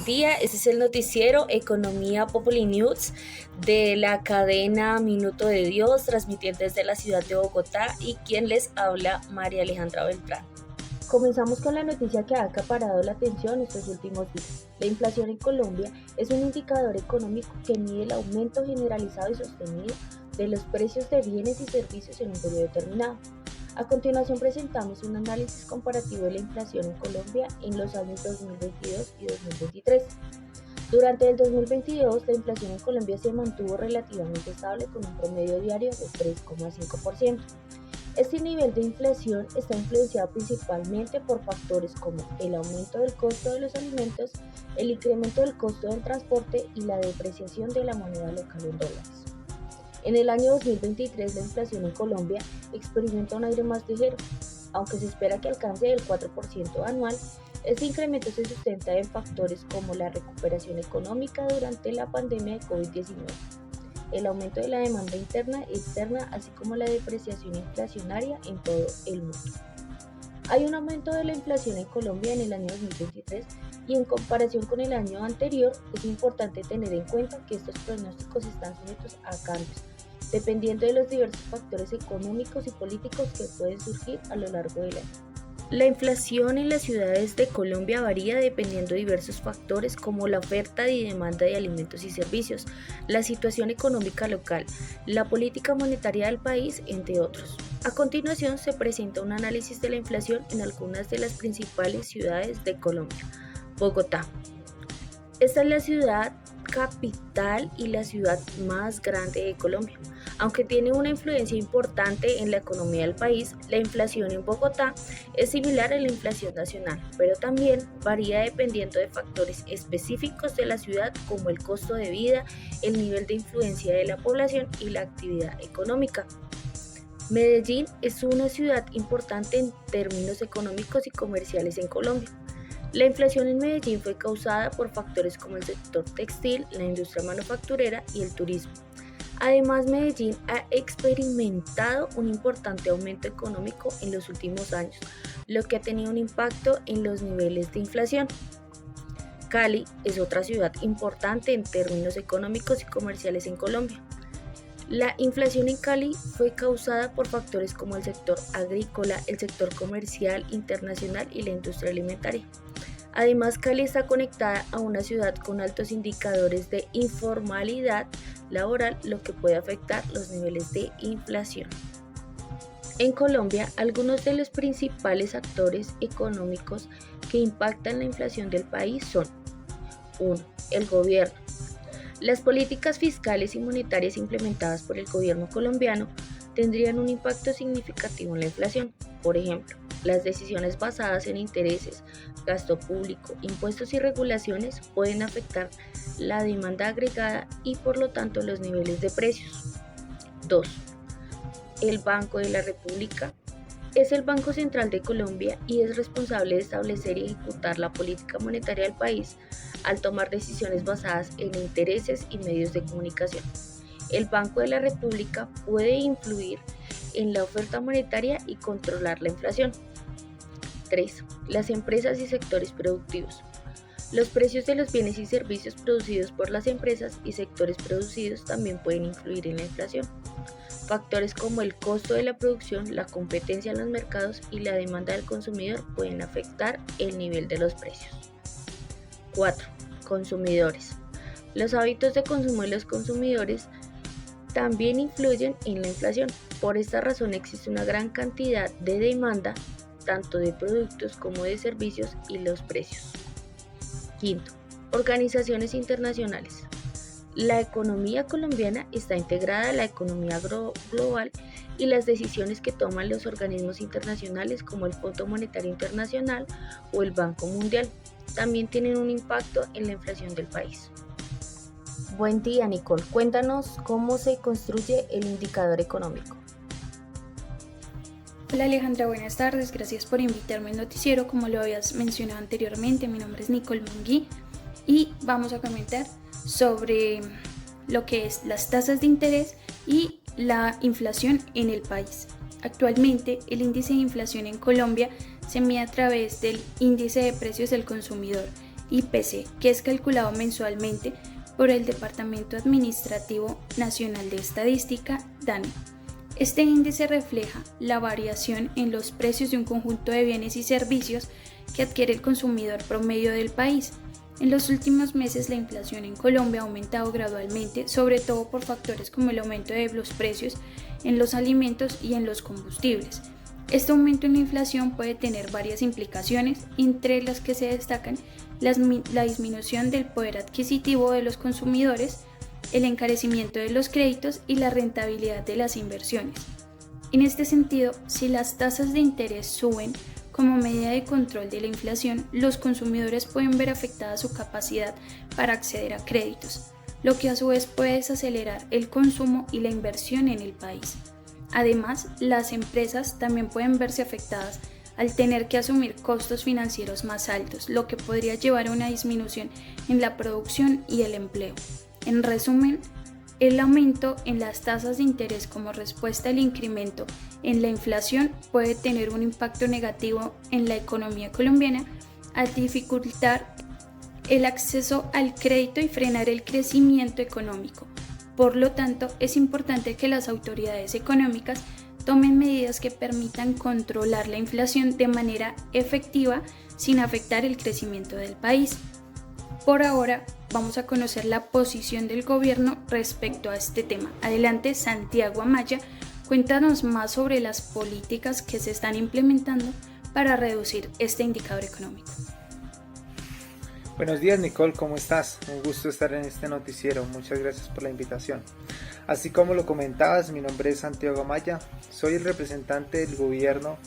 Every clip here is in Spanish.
buen día. Este es el noticiero Economía Populi News de la cadena Minuto de Dios, transmitiendo desde la ciudad de Bogotá, y quien les habla, María Alejandra Beltrán. Comenzamos con la noticia que ha acaparado la atención estos últimos días. La inflación en Colombia es un indicador económico que mide el aumento generalizado y sostenido de los precios de bienes y servicios en un periodo determinado. A continuación presentamos un análisis comparativo de la inflación en Colombia en los años 2022 y 2023. Durante el 2022, la inflación en Colombia se mantuvo relativamente estable con un promedio diario de 3,5%. Este nivel de inflación está influenciado principalmente por factores como el aumento del costo de los alimentos, el incremento del costo del transporte y la depreciación de la moneda local en dólares. En el año 2023, la inflación en Colombia experimenta un aire más ligero, aunque se espera que alcance el 4% anual. Este incremento se sustenta en factores como la recuperación económica durante la pandemia de COVID-19, el aumento de la demanda interna y externa, así como la depreciación inflacionaria en todo el mundo. Hay un aumento de la inflación en Colombia en el año 2023 y en comparación con el año anterior. Es importante tener en cuenta que estos pronósticos están sujetos a cambios, dependiendo de los diversos factores económicos y políticos que pueden surgir a lo largo del año. La inflación en las ciudades de Colombia varía dependiendo de diversos factores como la oferta y demanda de alimentos y servicios, la situación económica local, la política monetaria del país, entre otros. A continuación se presenta un análisis de la inflación en algunas de las principales ciudades de Colombia. Bogotá. Esta es la ciudad capital y la ciudad más grande de Colombia. Aunque tiene una influencia importante en la economía del país, la inflación en Bogotá es similar a la inflación nacional, pero también varía dependiendo de factores específicos de la ciudad como el costo de vida, el nivel de influencia de la población y la actividad económica. Medellín es una ciudad importante en términos económicos y comerciales en Colombia. La inflación en Medellín fue causada por factores como el sector textil, la industria manufacturera y el turismo. Además, Medellín ha experimentado un importante aumento económico en los últimos años, lo que ha tenido un impacto en los niveles de inflación. Cali es otra ciudad importante en términos económicos y comerciales en Colombia. La inflación en Cali fue causada por factores como el sector agrícola, el sector comercial internacional y la industria alimentaria. Además, Cali está conectada a una ciudad con altos indicadores de informalidad laboral, lo que puede afectar los niveles de inflación. En Colombia, algunos de los principales actores económicos que impactan la inflación del país son: 1. El gobierno. Las políticas fiscales y monetarias implementadas por el gobierno colombiano tendrían un impacto significativo en la inflación. Por ejemplo, las decisiones basadas en intereses, gasto público, impuestos y regulaciones pueden afectar la demanda agregada y por lo tanto los niveles de precios. 2. El Banco de la República es el Banco Central de Colombia y es responsable de establecer y ejecutar la política monetaria del país al tomar decisiones basadas en intereses y medios de comunicación. El Banco de la República puede influir en la oferta monetaria y controlar la inflación. 3. Las empresas y sectores productivos. Los precios de los bienes y servicios producidos por las empresas y sectores producidos también pueden influir en la inflación. Factores como el costo de la producción, la competencia en los mercados y la demanda del consumidor pueden afectar el nivel de los precios. 4. Consumidores. Los hábitos de consumo de los consumidores también influyen en la inflación. Por esta razón existe una gran cantidad de demanda, tanto de productos como de servicios, y los precios. 5. Organizaciones internacionales. La economía colombiana está integrada a la economía global y las decisiones que toman los organismos internacionales como el Fondo Monetario Internacional o el Banco Mundial también tienen un impacto en la inflación del país. Buen día, Nicole. Cuéntanos cómo se construye el indicador económico. Hola Alejandra, buenas tardes. Gracias por invitarme al noticiero. Como lo habías mencionado anteriormente, mi nombre es Nicole Mungui y vamos a comentar sobre lo que es las tasas de interés y la inflación en el país. Actualmente, el índice de inflación en Colombia se mide a través del índice de precios del consumidor IPC, que es calculado mensualmente por el Departamento Administrativo Nacional de Estadística, DANE. Este índice refleja la variación en los precios de un conjunto de bienes y servicios que adquiere el consumidor promedio del país. En los últimos meses la inflación en Colombia ha aumentado gradualmente, sobre todo por factores como el aumento de los precios en los alimentos y en los combustibles. Este aumento en la inflación puede tener varias implicaciones, entre las que se destacan la disminución del poder adquisitivo de los consumidores, el encarecimiento de los créditos y la rentabilidad de las inversiones. En este sentido, si las tasas de interés suben como medida de control de la inflación, los consumidores pueden ver afectada su capacidad para acceder a créditos, lo que a su vez puede desacelerar el consumo y la inversión en el país. Además, las empresas también pueden verse afectadas al tener que asumir costos financieros más altos, lo que podría llevar a una disminución en la producción y el empleo. En resumen, el aumento en las tasas de interés como respuesta al incremento en la inflación puede tener un impacto negativo en la economía colombiana al dificultar el acceso al crédito y frenar el crecimiento económico. Por lo tanto, es importante que las autoridades económicas tomen medidas que permitan controlar la inflación de manera efectiva sin afectar el crecimiento del país. Por ahora, vamos a conocer la posición del gobierno respecto a este tema. Adelante, Santiago Amaya, cuéntanos más sobre las políticas que se están implementando para reducir este indicador económico. Buenos días, Nicole, ¿cómo estás? Un gusto estar en este noticiero, muchas gracias por la invitación. Así como lo comentabas, mi nombre es Santiago Amaya, soy el representante del gobierno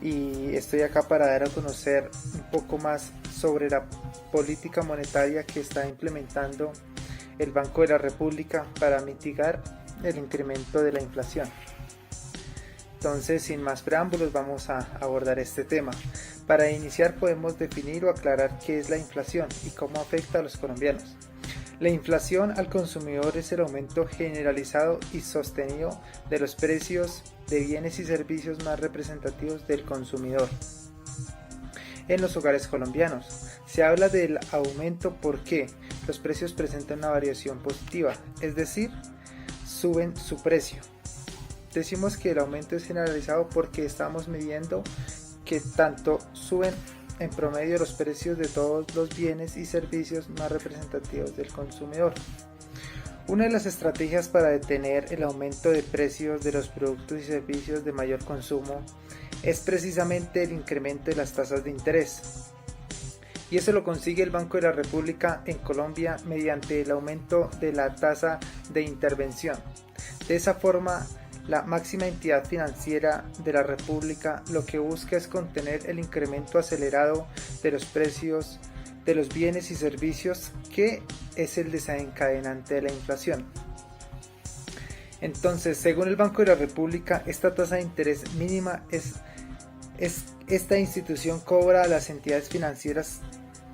y estoy acá para dar a conocer un poco más sobre la política monetaria que está implementando el Banco de la República para mitigar el incremento de la inflación. Entonces, sin más preámbulos, vamos a abordar este tema. Para iniciar podemos definir o aclarar qué es la inflación y cómo afecta a los colombianos. La inflación al consumidor es el aumento generalizado y sostenido de los precios de bienes y servicios más representativos del consumidor. En los hogares colombianos se habla del aumento porque los precios presentan una variación positiva, es decir, suben su precio. Decimos que el aumento es generalizado porque estamos midiendo que tanto suben en promedio los precios de todos los bienes y servicios más representativos del consumidor. Una de las estrategias para detener el aumento de precios de los productos y servicios de mayor consumo es precisamente el incremento de las tasas de interés. Y eso lo consigue el Banco de la República en Colombia mediante el aumento de la tasa de intervención. De esa forma, la máxima entidad financiera de la República lo que busca es contener el incremento acelerado de los precios de los bienes y servicios, que es el desencadenante de la inflación. Entonces, según el Banco de la República, esta tasa de interés mínima esta institución cobra a las entidades financieras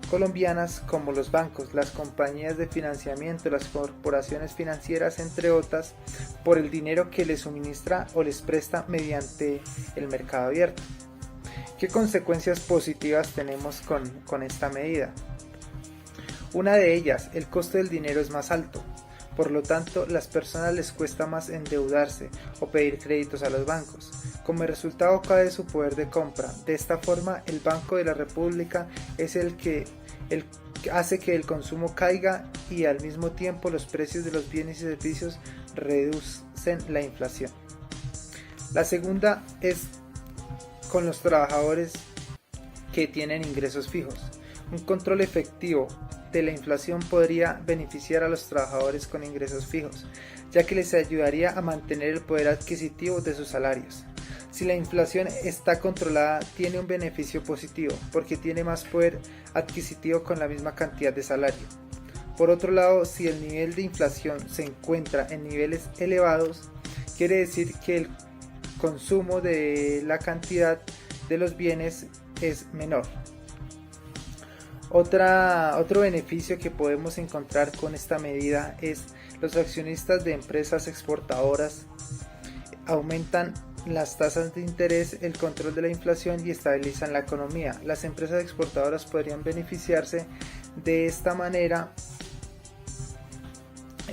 colombianas como los bancos, las compañías de financiamiento, las corporaciones financieras, entre otras, por el dinero que les suministra o les presta mediante el mercado abierto. ¿Qué consecuencias positivas tenemos con esta medida? Una de ellas, el costo del dinero es más alto. Por lo tanto, las personas les cuesta más endeudarse o pedir créditos a los bancos. Como resultado cae su poder de compra. De esta forma, el Banco de la República es el que hace que el consumo caiga y al mismo tiempo los precios de los bienes y servicios reducen la inflación. La segunda es con los trabajadores que tienen ingresos fijos. Un control efectivo de la inflación podría beneficiar a los trabajadores con ingresos fijos, ya que les ayudaría a mantener el poder adquisitivo de sus salarios. Si la inflación está controlada, tiene un beneficio positivo, porque tiene más poder adquisitivo con la misma cantidad de salario. Por otro lado, si el nivel de inflación se encuentra en niveles elevados, quiere decir que el consumo de la cantidad de los bienes es menor. Otro beneficio que podemos encontrar con esta medida es los accionistas de empresas exportadoras aumentan las tasas de interés, el control de la inflación y estabilizan la economía. Las empresas exportadoras podrían beneficiarse de esta manera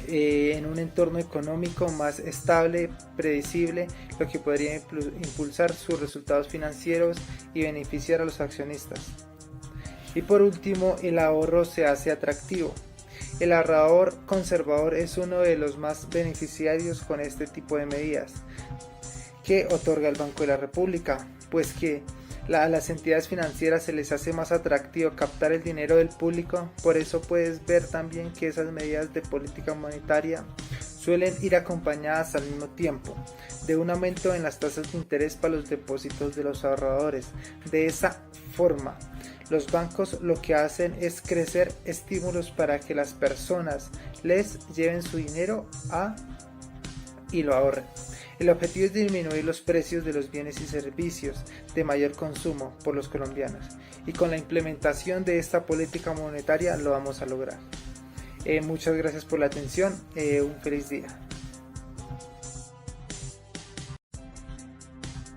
en un entorno económico más estable, predecible, lo que podría impulsar sus resultados financieros y beneficiar a los accionistas. Y por último, el ahorro se hace atractivo. El ahorrador conservador es uno de los más beneficiarios con este tipo de medidas que otorga el Banco de la República, pues que a las entidades financieras se les hace más atractivo captar el dinero del público. Por eso puedes ver también que esas medidas de política monetaria suelen ir acompañadas al mismo tiempo de un aumento en las tasas de interés para los depósitos de los ahorradores. De esa forma, los bancos lo que hacen es crecer estímulos para que las personas les lleven su dinero y lo ahorren. El objetivo es disminuir los precios de los bienes y servicios de mayor consumo por los colombianos, y con la implementación de esta política monetaria lo vamos a lograr. Muchas gracias por la atención, un feliz día.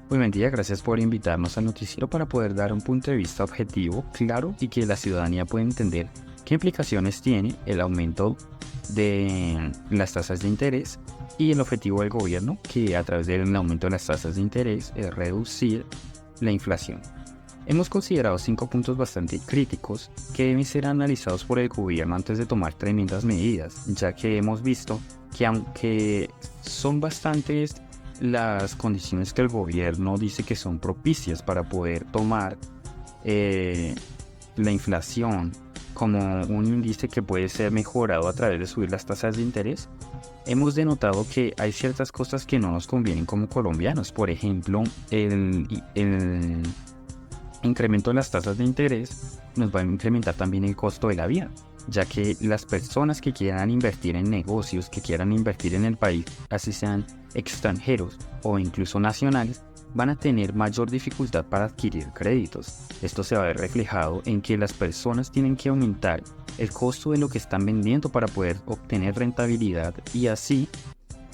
Muy buen día, gracias por invitarnos al noticiero para poder dar un punto de vista objetivo, claro y que la ciudadanía pueda entender qué implicaciones tiene el aumento de las tasas de interés y el objetivo del gobierno, que a través del aumento de las tasas de interés es reducir la inflación. Hemos considerado 5 puntos bastante críticos que deben ser analizados por el gobierno antes de tomar tremendas medidas, ya que hemos visto que aunque son bastantes las condiciones que el gobierno dice que son propicias para poder tomar la inflación como un índice que puede ser mejorado a través de subir las tasas de interés, hemos denotado que hay ciertas cosas que no nos convienen como colombianos. Por ejemplo, el incremento de las tasas de interés nos va a incrementar también el costo de la vida, ya que las personas que quieran invertir en negocios, que quieran invertir en el país, así sean extranjeros o incluso nacionales, van a tener mayor dificultad para adquirir créditos. Esto se va a ver reflejado en que las personas tienen que aumentar el costo de lo que están vendiendo para poder obtener rentabilidad y así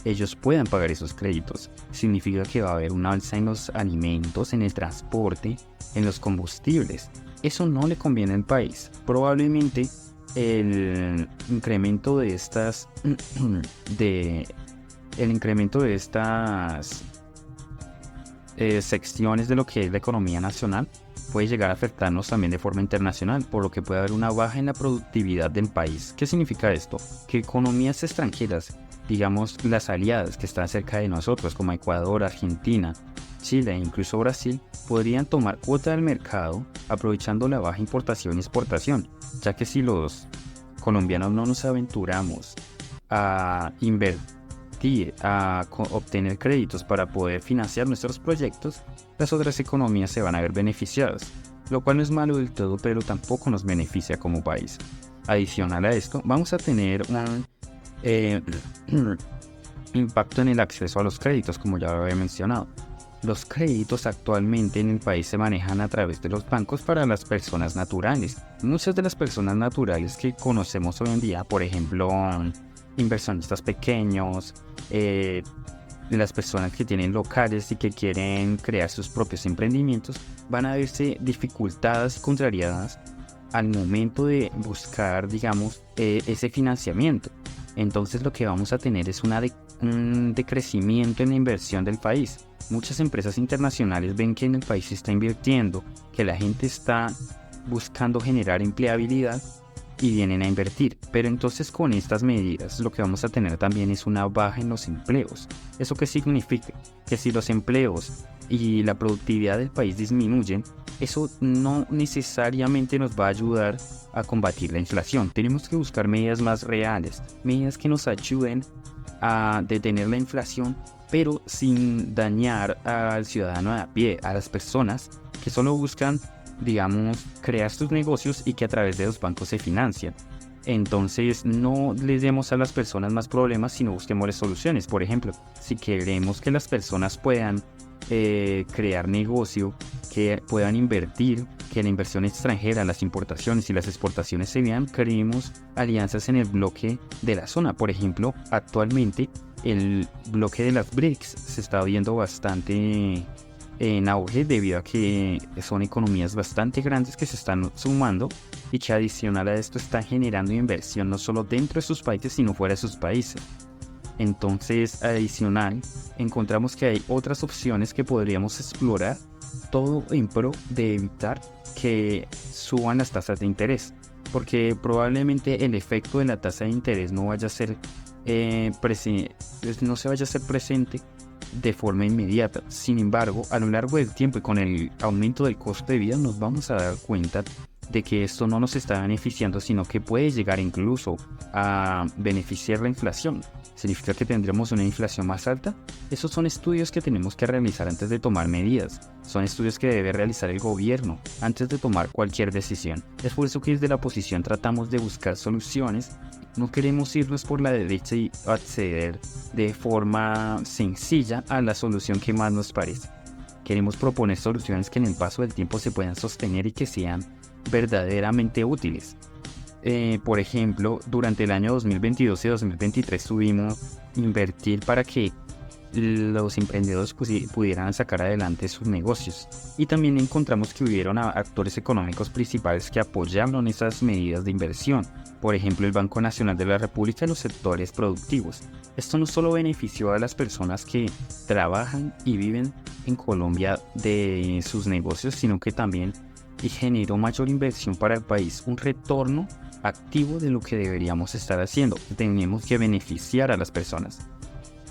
ellos puedan pagar esos créditos. Significa que va a haber una alza en los alimentos, en el transporte, en los combustibles. Eso no le conviene al país. Probablemente el incremento de estas secciones de lo que es la economía nacional puede llegar a afectarnos también de forma internacional, por lo que puede haber una baja en la productividad del país. ¿Qué significa esto? Que economías extranjeras, digamos las aliadas que están cerca de nosotros, como Ecuador, Argentina, Chile e incluso Brasil, podrían tomar cuota del mercado aprovechando la baja importación y exportación, ya que si los colombianos no nos aventuramos a invertir, a obtener créditos para poder financiar nuestros proyectos, las otras economías se van a ver beneficiadas, lo cual no es malo del todo, pero tampoco nos beneficia como país. Adicional a esto, vamos a tener un impacto en el acceso a los créditos, como ya lo había mencionado. Los créditos actualmente en el país se manejan a través de los bancos para las personas naturales. Muchas de las personas naturales que conocemos hoy en día, por ejemplo, inversionistas pequeños, las personas que tienen locales y que quieren crear sus propios emprendimientos, van a verse dificultadas y contrariadas al momento de buscar, digamos, ese financiamiento. Entonces lo que vamos a tener es un decrecimiento en la inversión del país. Muchas empresas internacionales ven que en el país se está invirtiendo, que la gente está buscando generar empleabilidad y vienen a invertir. Pero entonces con estas medidas lo que vamos a tener también es una baja en los empleos. ¿Eso qué significa? Que si los empleos y la productividad del país disminuyen, eso no necesariamente nos va a ayudar a combatir la inflación. Tenemos que buscar medidas más reales, medidas que nos ayuden a detener la inflación, pero sin dañar al ciudadano de a pie, a las personas que solo buscan, digamos, crear sus negocios y que a través de los bancos se financian. Entonces no les demos a las personas más problemas, sino busquémosles soluciones. Por ejemplo, si queremos que las personas puedan crear negocio, que puedan invertir, que la inversión extranjera, las importaciones y las exportaciones se vean, creemos alianzas en el bloque de la zona. Por ejemplo, actualmente el bloque de las BRICS se está viendo bastante en auge debido a que son economías bastante grandes que se están sumando y que adicional a esto están generando inversión no solo dentro de sus países sino fuera de sus países. Entonces, adicional, encontramos que hay otras opciones que podríamos explorar, todo en pro de evitar que suban las tasas de interés, porque probablemente el efecto de la tasa de interés no vaya a ser no se vaya a hacer presente de forma inmediata. Sin embargo, a lo largo del tiempo y con el aumento del costo de vida nos vamos a dar cuenta de que esto no nos está beneficiando, sino que puede llegar incluso a beneficiar la inflación. ¿Significa que tendremos una inflación más alta? Esos son estudios que tenemos que realizar antes de tomar medidas. Son estudios que debe realizar el gobierno antes de tomar cualquier decisión. Es por eso que desde la oposición tratamos de buscar soluciones. No queremos irnos por la derecha y acceder de forma sencilla a la solución que más nos parece. Queremos proponer soluciones que en el paso del tiempo se puedan sostener y que sean verdaderamente útiles. Por ejemplo, durante el año 2022 y 2023 tuvimos invertir para que los emprendedores pudieran sacar adelante sus negocios, y también encontramos que hubieron actores económicos principales que apoyaron esas medidas de inversión, por ejemplo el Banco Nacional de la República y los sectores productivos. Esto no solo benefició a las personas que trabajan y viven en Colombia de sus negocios, sino que también generó mayor inversión para el país, un retorno activo de lo que deberíamos estar haciendo. Tenemos que beneficiar a las personas.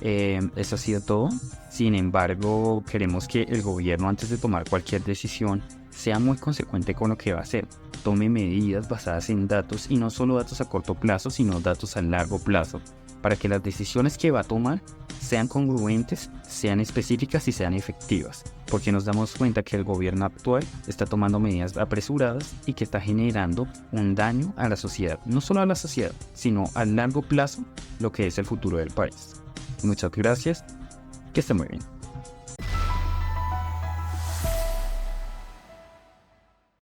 Eso ha sido todo. Sin embargo, queremos que el gobierno, antes de tomar cualquier decisión, sea muy consecuente con lo que va a hacer. Tome medidas basadas en datos, y no solo datos a corto plazo, sino datos a largo plazo, para que las decisiones que va a tomar sean congruentes, sean específicas y sean efectivas, porque nos damos cuenta que el gobierno actual está tomando medidas apresuradas y que está generando un daño a la sociedad, no solo a la sociedad, sino a largo plazo, lo que es el futuro del país. Muchas gracias, que esté muy bien.